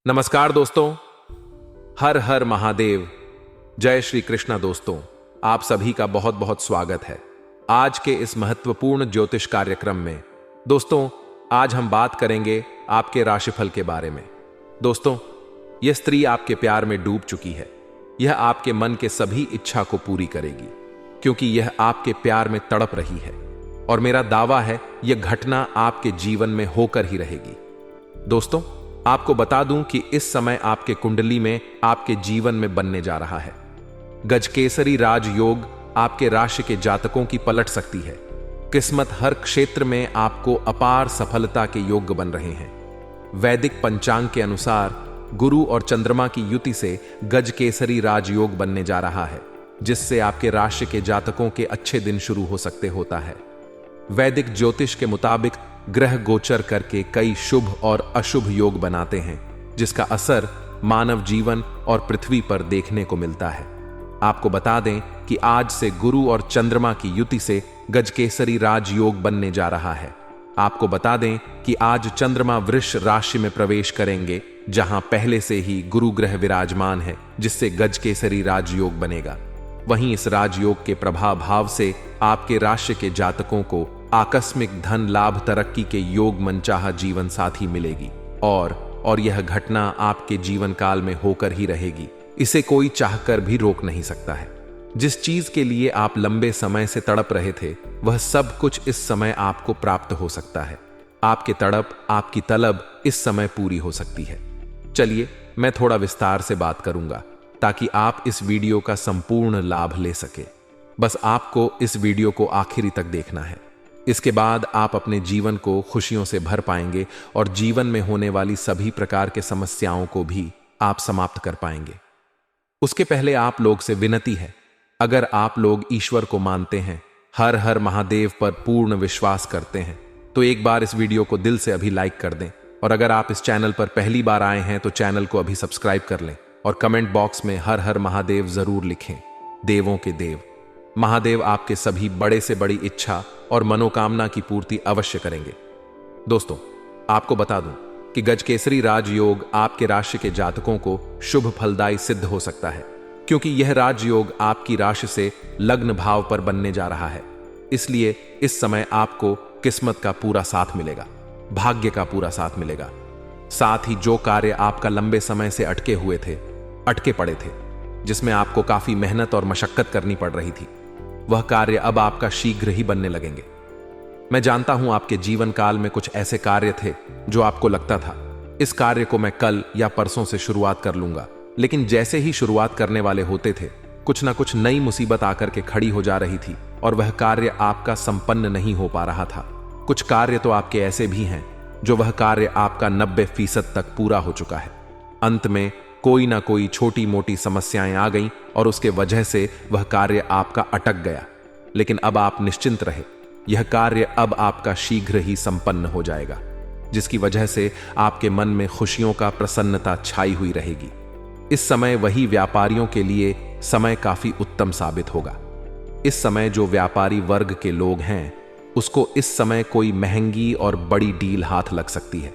नमस्कार दोस्तों, हर हर महादेव, जय श्री कृष्णा। दोस्तों, आप सभी का बहुत बहुत स्वागत है आज के इस महत्वपूर्ण ज्योतिष कार्यक्रम में। दोस्तों, आज हम बात करेंगे आपके राशिफल के बारे में। दोस्तों, यह स्त्री आपके प्यार में डूब चुकी है। यह आपके मन के सभी इच्छा को पूरी करेगी, क्योंकि यह आपके प्यार में तड़प रही है और मेरा दावा है यह घटना आपके जीवन में होकर ही रहेगी। दोस्तों, आपको बता दूं कि इस समय आपके कुंडली में आपके जीवन में बनने जा रहा है गजकेसरी राजयोग। आपके राशि के जातकों की पलट सकती है। किस्मत हर क्षेत्र में आपको अपार सफलता के योग्य बन रहे हैं। वैदिक पंचांग के अनुसार गुरु और चंद्रमा की युति से गजकेसरी राजयोग बनने जा रहा है, जिससे आपके राशि के जातकों के अच्छे दिन शुरू हो सकते होता है। वैदिक ज्योतिष के मुताबिक ग्रह गोचर करके कई शुभ और अशुभ योग बनाते हैं, जिसका असर मानव जीवन और पृथ्वी पर देखने को मिलता है। आपको बता दें कि आज से गुरु और चंद्रमा की युति से गजकेसरी राजयोग बनने जा रहा है। आपको बता दें कि आज चंद्रमा वृष राशि में प्रवेश करेंगे, जहां पहले से ही गुरु ग्रह विराजमान है, जिससे गजकेसरी राजयोग बनेगा। वहीं इस राजयोग के प्रभाव भाव से आपके राशि के जातकों को आकस्मिक धन लाभ तरक्की के योग मनचाहा जीवन साथी मिलेगी और यह घटना आपके जीवन काल में होकर ही रहेगी। इसे कोई चाहकर भी रोक नहीं सकता है। जिस चीज के लिए आप लंबे समय से तड़प रहे थे, वह सब कुछ इस समय आपको प्राप्त हो सकता है। आपके तड़प, आपकी तलब इस समय पूरी हो सकती है। चलिए, मैं थोड़ा विस्तार से बात करूंगा ताकि आप इस वीडियो का संपूर्ण लाभ ले सके। बस आपको इस वीडियो को आखिरी तक देखना है। इसके बाद आप अपने जीवन को खुशियों से भर पाएंगे और जीवन में होने वाली सभी प्रकार के समस्याओं को भी आप समाप्त कर पाएंगे। उसके पहले आप लोग से विनती है, अगर आप लोग ईश्वर को मानते हैं, हर हर महादेव पर पूर्ण विश्वास करते हैं, तो एक बार इस वीडियो को दिल से अभी लाइक कर दें। और अगर आप इस चैनल पर पहली बार आए हैं तो चैनल को अभी सब्सक्राइब कर लें और कमेंट बॉक्स में हर हर महादेव जरूर लिखें। देवों के देव महादेव आपके सभी बड़े से बड़ी इच्छा और मनोकामना की पूर्ति अवश्य करेंगे। दोस्तों, आपको बता दूं कि गजकेसरी राजयोग आपके राशि के जातकों को शुभ फलदायी सिद्ध हो सकता है, क्योंकि यह राजयोग आपकी राशि से लग्न भाव पर बनने जा रहा है। इसलिए इस समय आपको किस्मत का पूरा साथ मिलेगा, भाग्य का पूरा साथ मिलेगा। साथ ही जो कार्य आपका लंबे समय से अटके पड़े थे, जिसमें आपको काफी मेहनत और मशक्कत करनी पड़ रही थी, वह कार्य अब आपका शीघ्र ही बनने लगेंगे। मैं जानता हूं आपके जीवन काल में कुछ ऐसे कार्य थे जो आपको लगता था इस कार्य को मैं कल या परसों से शुरुआत कर लूंगा, लेकिन जैसे ही शुरुआत करने वाले होते थे, कुछ ना कुछ नई मुसीबत आकर के खड़ी हो जा रही थी और वह कार्य आपका संपन्न नहीं हो पा रहा था। कुछ कार्य तो आपके ऐसे भी हैं जो वह कार्य आपका 90% तक पूरा हो चुका है। अंत में कोई ना कोई छोटी मोटी समस्याएं आ गईं और उसके वजह से वह कार्य आपका अटक गया। लेकिन अब आप निश्चिंत रहे, यह कार्य अब आपका शीघ्र ही संपन्न हो जाएगा, जिसकी वजह से आपके मन में खुशियों का प्रसन्नता छाई हुई रहेगी। इस समय वही व्यापारियों के लिए समय काफी उत्तम साबित होगा। इस समय जो व्यापारी वर्ग के लोग हैं, उसको इस समय कोई महंगी और बड़ी डील हाथ लग सकती है।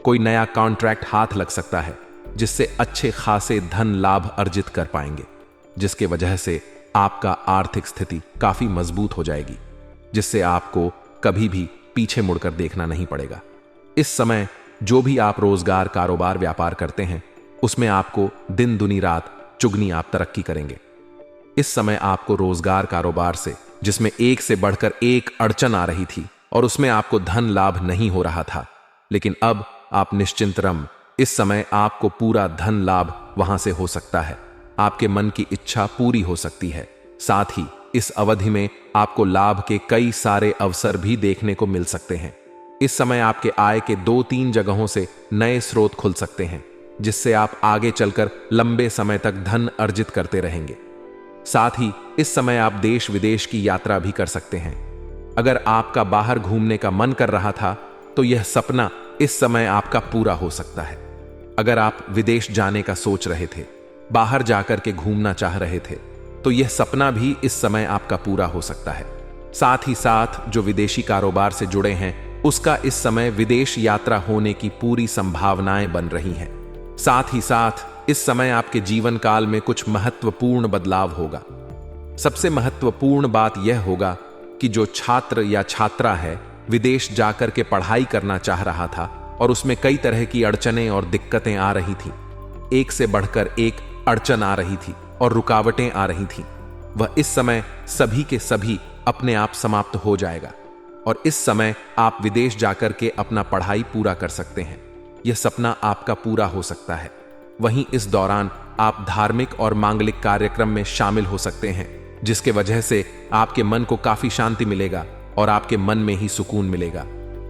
कोई नया कॉन्ट्रैक्ट हाथ लग सकता है, जिससे अच्छे खासे धन लाभ अर्जित कर पाएंगे, जिसके वजह से आपका आर्थिक स्थिति काफी मजबूत हो जाएगी, जिससे आपको कभी भी पीछे मुड़कर देखना नहीं पड़ेगा। इस समय जो भी आप रोजगार, कारोबार, व्यापार करते हैं, उसमें आपको दिन दुनी रात चुगनी आप तरक्की करेंगे। इस समय आपको रोजगार, कारोबार से जिसमें एक से बढ़कर एक अड़चन आ रही थी और उसमें आपको धन लाभ नहीं हो रहा था, लेकिन अब आप निश्चिंत रम, इस समय आपको पूरा धन लाभ वहां से हो सकता है। आपके मन की इच्छा पूरी हो सकती है। साथ ही इस अवधि में आपको लाभ के कई सारे अवसर भी देखने को मिल सकते हैं। इस समय आपके आय के 2-3 जगहों से नए स्रोत खुल सकते हैं, जिससे आप आगे चलकर लंबे समय तक धन अर्जित करते रहेंगे। साथ ही इस समय आप देश विदेश की यात्रा भी कर सकते हैं। अगर आपका बाहर घूमने का मन कर रहा था, तो यह सपना इस समय आपका पूरा हो सकता है। अगर आप विदेश जाने का सोच रहे थे, बाहर जाकर के घूमना चाह रहे थे, तो यह सपना भी इस समय आपका पूरा हो सकता है। साथ ही साथ जो विदेशी कारोबार से जुड़े हैं, उसका इस समय विदेश यात्रा होने की पूरी संभावनाएं बन रही हैं। साथ ही साथ इस समय आपके जीवन काल में कुछ महत्वपूर्ण बदलाव होगा। सबसे महत्वपूर्ण बात यह होगा कि जो छात्र या छात्रा है विदेश जाकर के पढ़ाई करना चाह रहा था और उसमें कई तरह की अड़चनें और दिक्कतें आ रही थी, एक से बढ़कर एक अड़चन आ रही थी और रुकावटें आ रही थी, वह इस समय सभी के सभी अपने आप समाप्त हो जाएगा और इस समय आप विदेश जाकर के अपना पढ़ाई पूरा कर सकते हैं। यह सपना आपका पूरा हो सकता है। वहीं इस दौरान आप धार्मिक और मांगलिक कार्यक्रम में शामिल हो सकते हैं, जिसके वजह से आपके मन को काफी शांति मिलेगा और आपके मन में ही सुकून मिलेगा।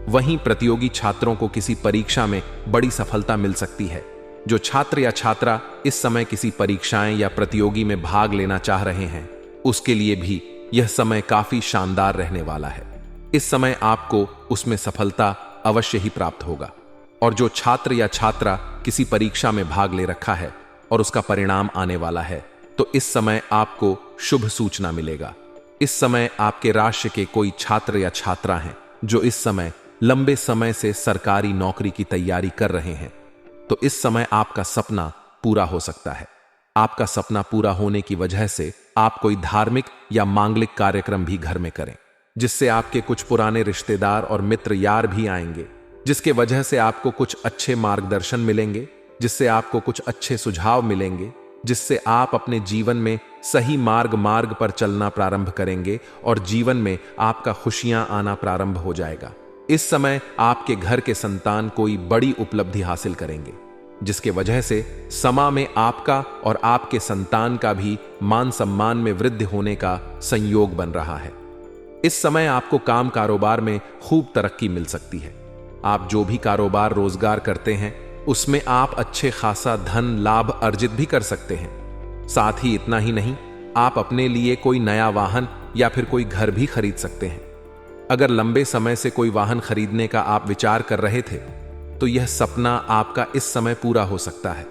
वहीं प्रतियोगी छात्रों को किसी परीक्षा में बड़ी सफलता मिल सकती है। जो छात्र या छात्रा इस समय किसी परीक्षाएं या प्रतियोगी में भाग लेना चाह रहे हैं, उसके लिए भी यह समय काफी शानदार रहने वाला है। इस समय आपको उसमें सफलता अवश्य ही प्राप्त होगा। और जो छात्र या छात्रा किसी परीक्षा में भाग ले रखा है और उसका परिणाम आने वाला है, तो इस समय आपको शुभ सूचना मिलेगा। इस समय आपके राशि के कोई छात्र या छात्रा हैं जो इस समय लंबे समय से सरकारी नौकरी की तैयारी कर रहे हैं, तो इस समय आपका सपना पूरा हो सकता है। आपका सपना पूरा होने की वजह से आप कोई धार्मिक या मांगलिक कार्यक्रम भी घर में करें, जिससे आपके कुछ पुराने रिश्तेदार और मित्र यार भी आएंगे, जिसके वजह से आपको कुछ अच्छे मार्गदर्शन मिलेंगे, जिससे आपको कुछ अच्छे सुझाव मिलेंगे, जिससे आप अपने जीवन में सही मार्ग पर चलना प्रारंभ करेंगे और जीवन में आपका खुशियां आना प्रारंभ हो जाएगा। इस समय आपके घर के संतान कोई बड़ी उपलब्धि हासिल करेंगे, जिसके वजह से समा में आपका और आपके संतान का भी मान सम्मान में वृद्धि होने का संयोग बन रहा है। इस समय आपको काम कारोबार में खूब तरक्की मिल सकती है। आप जो भी कारोबार रोजगार करते हैं उसमें आप अच्छे खासा धन लाभ अर्जित भी कर सकते हैं। साथ ही इतना ही नहीं, आप अपने लिए कोई नया वाहन या फिर कोई घर भी खरीद सकते हैं। अगर लंबे समय से कोई वाहन खरीदने का आप विचार कर रहे थे, तो यह सपना आपका इस समय पूरा हो सकता है।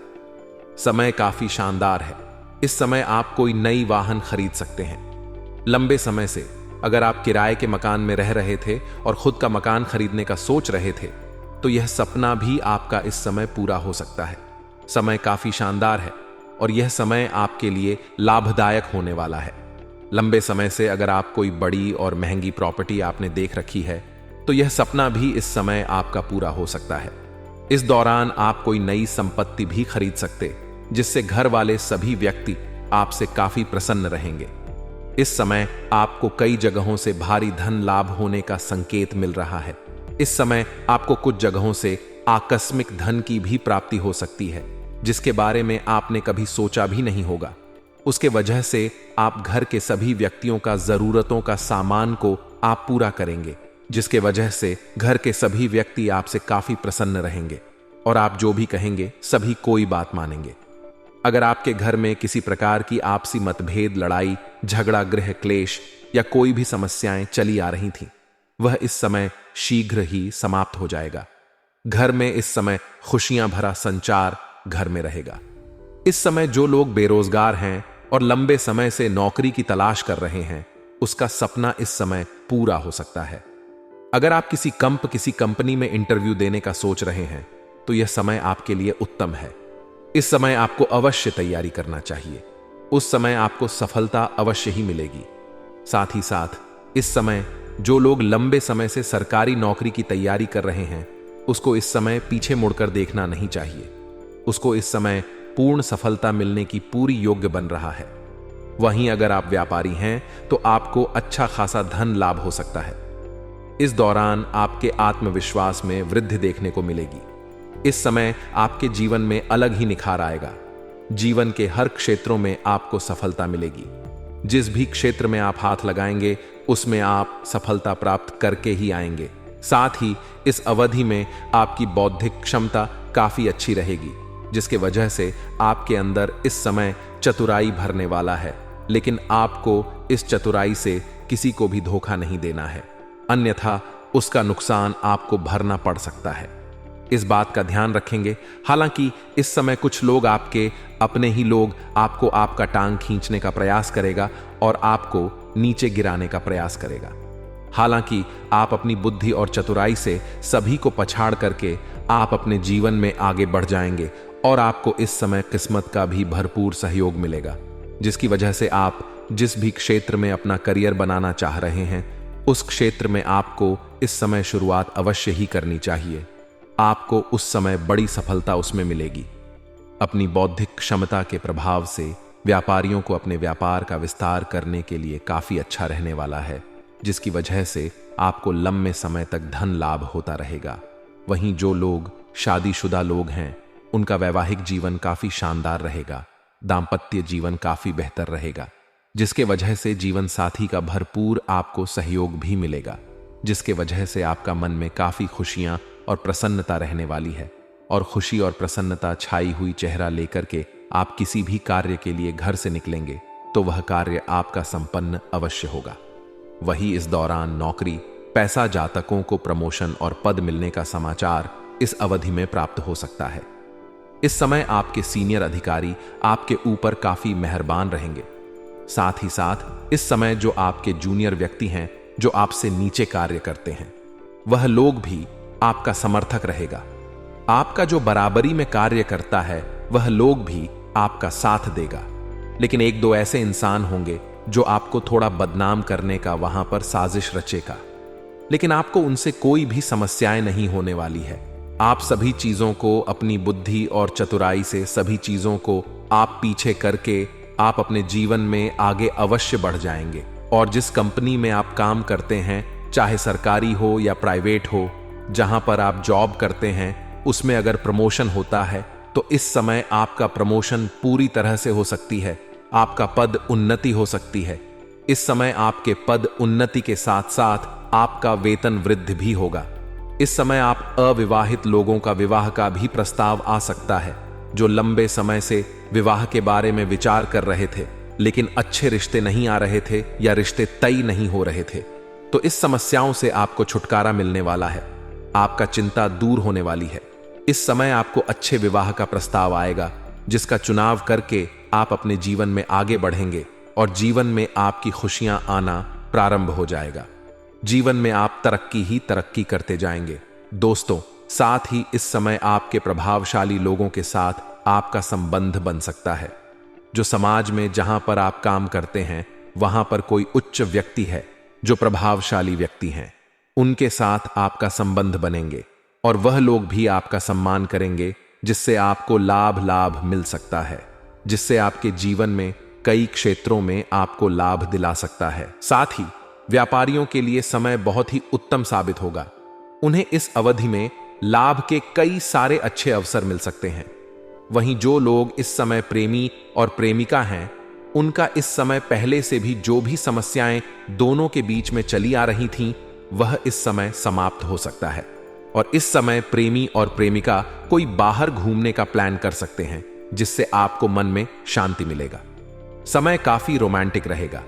समय काफी शानदार है। इस समय आप कोई नई वाहन खरीद सकते हैं। लंबे समय से अगर आप किराए के मकान में रह रहे थे और खुद का मकान खरीदने का सोच रहे थे, तो यह सपना भी आपका इस समय पूरा हो सकता है। समय काफी शानदार है और यह समय आपके लिए लाभदायक होने वाला है। लंबे समय से अगर आप कोई बड़ी और महंगी प्रॉपर्टी आपने देख रखी है, तो यह सपना भी इस समय आपका पूरा हो सकता है। इस दौरान आप कोई नई संपत्ति भी खरीद सकते, जिससे घर वाले सभी व्यक्ति आपसे काफी प्रसन्न रहेंगे। इस समय आपको कई जगहों से भारी धन लाभ होने का संकेत मिल रहा है। इस समय आपको कुछ जगहों से आकस्मिक धन की भी प्राप्ति हो सकती है, जिसके बारे में आपने कभी सोचा भी नहीं होगा। उसके वजह से आप घर के सभी व्यक्तियों का जरूरतों का सामान को आप पूरा करेंगे, जिसके वजह से घर के सभी व्यक्ति आपसे काफी प्रसन्न रहेंगे और आप जो भी कहेंगे सभी कोई बात मानेंगे। अगर आपके घर में किसी प्रकार की आपसी मतभेद, लड़ाई झगड़ा, गृह क्लेश या कोई भी समस्याएं चली आ रही थी, वह इस समय शीघ्र ही समाप्त हो जाएगा। घर में इस समय खुशियां भरा संचार घर में रहेगा। इस समय जो लोग बेरोजगार हैं और लंबे समय से नौकरी की तलाश कर रहे हैं, उसका सपना इस समय पूरा हो सकता है। अगर आप किसी कंपनी में इंटरव्यू देने का सोच रहे हैं, तो यह समय आपके लिए उत्तम है। इस समय आपको अवश्य तैयारी करना चाहिए। उस समय आपको सफलता अवश्य ही मिलेगी। साथ ही साथ इस समय जो लोग लंबे समय से सरकारी नौकरी की तैयारी कर रहे हैं, उसको इस समय पीछे मुड़कर देखना नहीं चाहिए। उसको इस समय पूर्ण सफलता मिलने की पूरी योग्य बन रहा है। वहीं अगर आप व्यापारी हैं, तो आपको अच्छा खासा धन लाभ हो सकता है। इस दौरान आपके आत्मविश्वास में वृद्धि देखने को मिलेगी। इस समय आपके जीवन में अलग ही निखार आएगा। जीवन के हर क्षेत्रों में आपको सफलता मिलेगी। जिस भी क्षेत्र में आप हाथ लगाएंगे, उसमें आप सफलता प्राप्त करके ही आएंगे। साथ ही इस अवधि में आपकी बौद्धिक क्षमता काफी अच्छी रहेगी, जिसके वजह से आपके अंदर इस समय चतुराई भरने वाला है। लेकिन आपको इस चतुराई से किसी को भी धोखा नहीं देना है, अन्यथा उसका नुकसान आपको भरना पड़ सकता है। इस बात का ध्यान रखेंगे। हालांकि इस समय कुछ लोग, आपके अपने ही लोग, आपको आपका टांग खींचने का प्रयास करेगा और आपको नीचे गिराने का प्रयास करेगा। हालांकि आप अपनी बुद्धि और चतुराई से सभी को पछाड़ करके आप अपने जीवन में आगे बढ़ जाएंगे और आपको इस समय किस्मत का भी भरपूर सहयोग मिलेगा, जिसकी वजह से आप जिस भी क्षेत्र में अपना करियर बनाना चाह रहे हैं उस क्षेत्र में आपको इस समय शुरुआत अवश्य ही करनी चाहिए। आपको उस समय बड़ी सफलता उसमें मिलेगी। अपनी बौद्धिक क्षमता के प्रभाव से व्यापारियों को अपने व्यापार का विस्तार करने के लिए काफी अच्छा रहने वाला है, जिसकी वजह से आपको लंबे समय तक धन लाभ होता रहेगा। वहीं जो लोग शादीशुदा लोग हैं उनका वैवाहिक जीवन काफी शानदार रहेगा। दाम्पत्य जीवन काफी बेहतर रहेगा, जिसके वजह से जीवन साथी का भरपूर आपको सहयोग भी मिलेगा, जिसके वजह से आपका मन में काफी खुशियां और प्रसन्नता रहने वाली है। और खुशी और प्रसन्नता छाई हुई चेहरा लेकर के आप किसी भी कार्य के लिए घर से निकलेंगे तो वह कार्य आपका संपन्न अवश्य होगा। वही इस दौरान नौकरी, पैसा, जातकों को प्रमोशन और पद मिलने का समाचार इस अवधि में प्राप्त हो सकता है। इस समय आपके सीनियर अधिकारी आपके ऊपर काफी मेहरबान रहेंगे। साथ ही साथ इस समय जो आपके जूनियर व्यक्ति हैं, जो आपसे नीचे कार्य करते हैं, वह लोग भी आपका समर्थक रहेगा। आपका जो बराबरी में कार्य करता है वह लोग भी आपका साथ देगा। लेकिन एक दो ऐसे इंसान होंगे जो आपको थोड़ा बदनाम करने का वहां पर साजिश रचेगा, लेकिन आपको उनसे कोई भी समस्याएं नहीं होने वाली है। आप सभी चीजों को अपनी बुद्धि और चतुराई से सभी चीजों को आप पीछे करके आप अपने जीवन में आगे अवश्य बढ़ जाएंगे। और जिस कंपनी में आप काम करते हैं, चाहे सरकारी हो या प्राइवेट हो, जहां पर आप जॉब करते हैं उसमें अगर प्रमोशन होता है तो इस समय आपका प्रमोशन पूरी तरह से हो सकती है। आपका पद उन्नति हो सकती है। इस समय आपके पद उन्नति के साथ साथ आपका वेतन वृद्धि भी होगा। इस समय आप अविवाहित लोगों का विवाह का भी प्रस्ताव आ सकता है, जो लंबे समय से विवाह के बारे में विचार कर रहे थे लेकिन अच्छे रिश्ते नहीं आ रहे थे या रिश्ते तय नहीं हो रहे थे। तो इस समस्याओं से आपको छुटकारा मिलने वाला है। आपका चिंता दूर होने वाली है। इस समय आपको अच्छे विवाह का प्रस्ताव आएगा, जिसका चुनाव करके आप अपने जीवन में आगे बढ़ेंगे और जीवन में आपकी खुशियां आना प्रारंभ हो जाएगा। जीवन में आप तरक्की ही तरक्की करते जाएंगे। दोस्तों, साथ ही इस समय आपके प्रभावशाली लोगों के साथ आपका संबंध बन सकता है। जो समाज में जहां पर आप काम करते हैं वहां पर कोई उच्च व्यक्ति है, जो प्रभावशाली व्यक्ति हैं, उनके साथ आपका संबंध बनेंगे और वह लोग भी आपका सम्मान करेंगे, जिससे आपको लाभ मिल सकता है, जिससे आपके जीवन में कई क्षेत्रों में आपको लाभ दिला सकता है। साथ ही व्यापारियों के लिए समय बहुत ही उत्तम साबित होगा। उन्हें इस अवधि में लाभ के कई सारे अच्छे अवसर मिल सकते हैं। वहीं जो लोग इस समय प्रेमी और प्रेमिका हैं, उनका इस समय पहले से भी जो भी समस्याएं दोनों के बीच में चली आ रही थीं, वह इस समय समाप्त हो सकता है। और इस समय प्रेमी और प्रेमिका कोई बाहर घूमने का प्लान कर सकते हैं, जिससे आपको मन में शांति मिलेगा। समय काफी रोमांटिक रहेगा।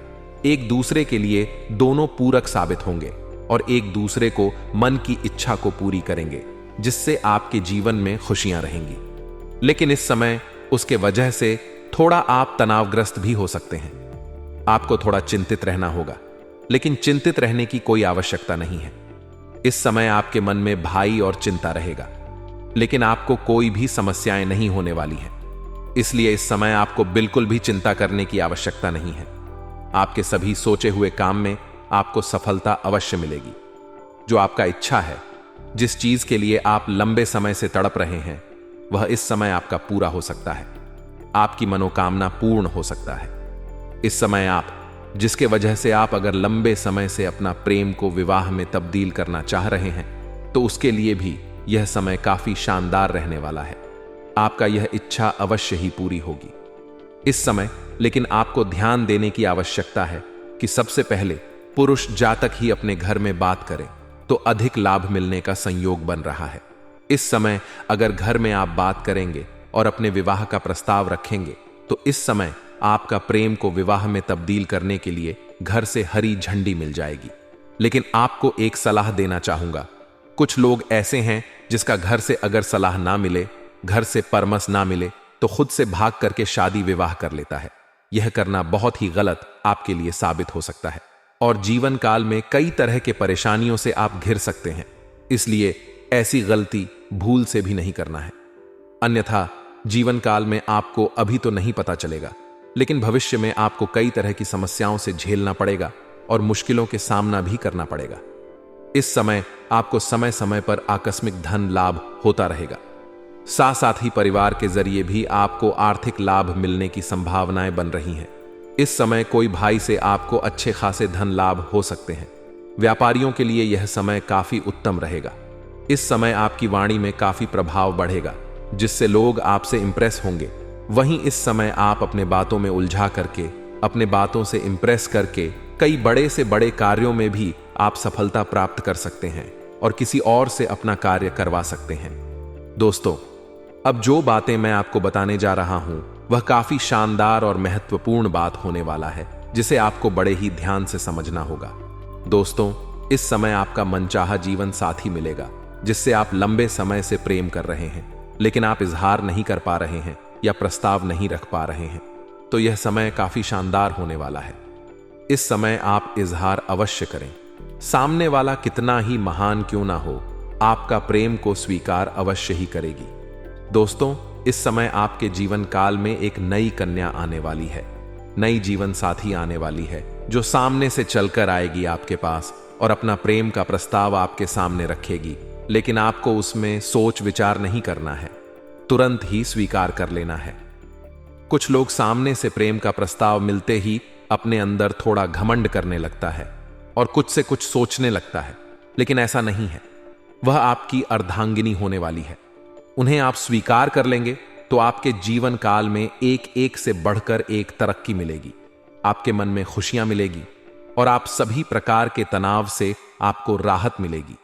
एक दूसरे के लिए दोनों पूरक साबित होंगे और एक दूसरे को मन की इच्छा को पूरी करेंगे, जिससे आपके जीवन में खुशियां रहेंगी। लेकिन इस समय उसके वजह से थोड़ा आप तनावग्रस्त भी हो सकते हैं। आपको थोड़ा चिंतित रहना होगा, लेकिन चिंतित रहने की कोई आवश्यकता नहीं है। इस समय आपके मन में भय और चिंता रहेगा, लेकिन आपको कोई भी समस्याएं नहीं होने वाली हैं। इसलिए इस समय आपको बिल्कुल भी चिंता करने की आवश्यकता नहीं है। आपके सभी सोचे हुए काम में आपको सफलता अवश्य मिलेगी। जो आपका इच्छा है, जिस चीज के लिए आप लंबे समय से तड़प रहे हैं, वह इस समय आपका पूरा हो सकता है। आपकी मनोकामना पूर्ण हो सकता है। इस समय आप जिसके वजह से आप अगर लंबे समय से अपना प्रेम को विवाह में तब्दील करना चाह रहे हैं, तो उसके लिए भी यह समय काफी शानदार रहने वाला है। आपका यह इच्छा अवश्य ही पूरी होगी। इस समय लेकिन आपको ध्यान देने की आवश्यकता है कि सबसे पहले पुरुष जातक ही अपने घर में बात करें तो अधिक लाभ मिलने का संयोग बन रहा है। इस समय अगर घर में आप बात करेंगे और अपने विवाह का प्रस्ताव रखेंगे, तो इस समय आपका प्रेम को विवाह में तब्दील करने के लिए घर से हरी झंडी मिल जाएगी। लेकिन आपको एक सलाह देना चाहूंगा। कुछ लोग ऐसे हैं जिसका घर से अगर सलाह ना मिले, घर से परामर्श ना मिले, तो खुद से भाग करके शादी विवाह कर लेता है। यह करना बहुत ही गलत आपके लिए साबित हो सकता है और जीवन काल में कई तरह के परेशानियों से आप घिर सकते हैं। इसलिए ऐसी गलती भूल से भी नहीं करना है, अन्यथा जीवन काल में आपको अभी तो नहीं पता चलेगा, लेकिन भविष्य में आपको कई तरह की समस्याओं से झेलना पड़ेगा और मुश्किलों के सामना भी करना पड़ेगा। इस समय आपको समय समय पर आकस्मिक धन लाभ होता रहेगा। साथ साथ ही परिवार के जरिए भी आपको आर्थिक लाभ मिलने की संभावनाएं बन रही हैं। इस समय कोई भाई से आपको अच्छे खासे धन लाभ हो सकते हैं। व्यापारियों के लिए यह समय काफी उत्तम रहेगा। इस समय आपकी वाणी में काफी प्रभाव बढ़ेगा, जिससे लोग आपसे इंप्रेस होंगे। वहीं इस समय आप अपने बातों में उलझा करके, अपने बातों से इंप्रेस करके कई बड़े से बड़े कार्यों में भी आप सफलता प्राप्त कर सकते हैं और किसी और से अपना कार्य करवा सकते हैं। दोस्तों, अब जो बातें मैं आपको बताने जा रहा हूं वह काफी शानदार और महत्वपूर्ण बात होने वाला है, जिसे आपको बड़े ही ध्यान से समझना होगा। दोस्तों, इस समय आपका मनचाहा जीवन साथी मिलेगा, जिससे आप लंबे समय से प्रेम कर रहे हैं, लेकिन आप इजहार नहीं कर पा रहे हैं या प्रस्ताव नहीं रख पा रहे हैं। तो यह समय काफी शानदार होने वाला है। इस समय आप इजहार अवश्य करें। सामने वाला कितना ही महान क्यों ना हो, आपका प्रेम को स्वीकार अवश्य ही करेगी। दोस्तों, इस समय आपके जीवन काल में एक नई कन्या आने वाली है, नई जीवन साथी आने वाली है, जो सामने से चलकर आएगी आपके पास और अपना प्रेम का प्रस्ताव आपके सामने रखेगी। लेकिन आपको उसमें सोच विचार नहीं करना है, तुरंत ही स्वीकार कर लेना है। कुछ लोग सामने से प्रेम का प्रस्ताव मिलते ही अपने अंदर थोड़ा घमंड करने लगता है और कुछ से कुछ सोचने लगता है, लेकिन ऐसा नहीं है। वह आपकी अर्धांगिनी होने वाली है। उन्हें आप स्वीकार कर लेंगे तो आपके जीवन काल में एक एक से बढ़कर एक तरक्की मिलेगी। आपके मन में खुशियां मिलेगी और आप सभी प्रकार के तनाव से आपको राहत मिलेगी।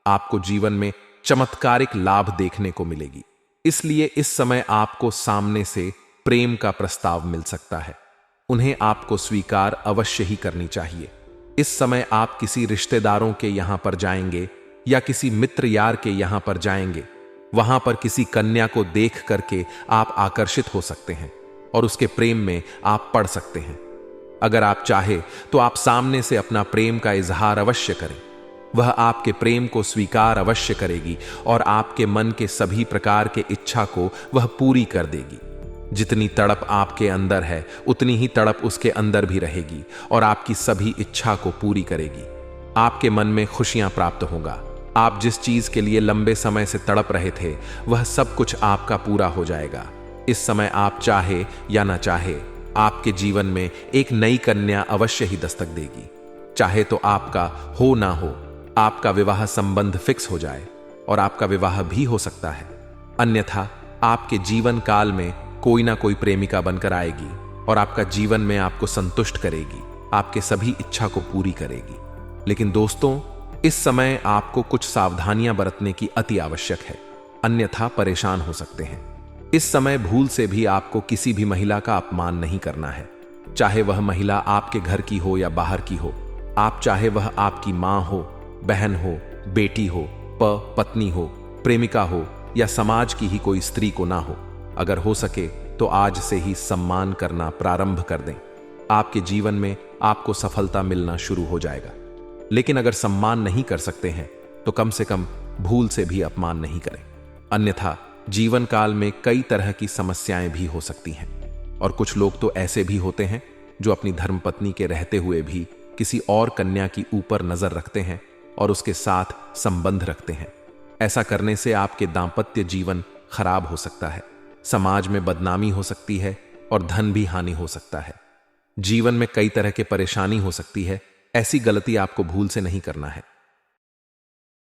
आपको जीवन में चमत्कारिक लाभ देखने को मिलेगी। इसलिए इस समय आपको सामने से प्रेम का प्रस्ताव मिल सकता है। उन्हें आपको स्वीकार अवश्य ही करनी चाहिए। इस समय आप किसी रिश्तेदारों के यहां पर जाएंगे या किसी मित्र यार के यहां पर जाएंगे। वहां पर किसी कन्या को देख करके आप आकर्षित हो सकते हैं और उसके प्रेम में आप पड़ सकते हैं। अगर आप चाहे तो आप सामने से अपना प्रेम का इजहार अवश्य करें। वह आपके प्रेम को स्वीकार अवश्य करेगी और आपके मन के सभी प्रकार के इच्छा को वह पूरी कर देगी। जितनी तड़प आपके अंदर है, उतनी ही तड़प उसके अंदर भी रहेगी और आपकी सभी इच्छा को पूरी करेगी। आपके मन में खुशियां प्राप्त होगा। आप जिस चीज के लिए लंबे समय से तड़प रहे थे, वह सब कुछ आपका पूरा हो जाएगा। इस समय आप चाहे या ना चाहे, आपके जीवन में एक नई कन्या अवश्य ही दस्तक देगी। चाहे तो आपका हो ना हो, आपका विवाह संबंध फिक्स हो जाए और आपका विवाह भी हो सकता है। अन्यथा आपके जीवन काल में कोई ना कोई प्रेमिका बनकर आएगी और आपका जीवन में आपको संतुष्ट करेगी, आपके सभी इच्छा को पूरी करेगी। लेकिन दोस्तों, इस समय आपको कुछ सावधानियां बरतने की अति आवश्यक है, अन्यथा परेशान हो सकते हैं। इस समय भूल से भी आपको किसी भी महिला का अपमान नहीं करना है, चाहे वह महिला आपके घर की हो या बाहर की हो। आप चाहे वह आपकी मां हो, बहन हो, बेटी हो, पत्नी हो, प्रेमिका हो या समाज की ही कोई स्त्री को ना हो। अगर हो सके तो आज से ही सम्मान करना प्रारंभ कर दें। आपके जीवन में आपको सफलता मिलना शुरू हो जाएगा। लेकिन अगर सम्मान नहीं कर सकते हैं तो कम से कम भूल से भी अपमान नहीं करें, अन्यथा जीवन काल में कई तरह की समस्याएं भी हो सकती हैं। और कुछ लोग तो ऐसे भी होते हैं जो अपनी धर्मपत्नी के रहते हुए भी किसी और कन्या की ऊपर नजर रखते हैं और उसके साथ संबंध रखते हैं। ऐसा करने से आपके दांपत्य जीवन खराब हो सकता है, समाज में बदनामी हो सकती है और धन भी हानि हो सकता है। जीवन में कई तरह के परेशानी हो सकती है। ऐसी गलती आपको भूल से नहीं करना है।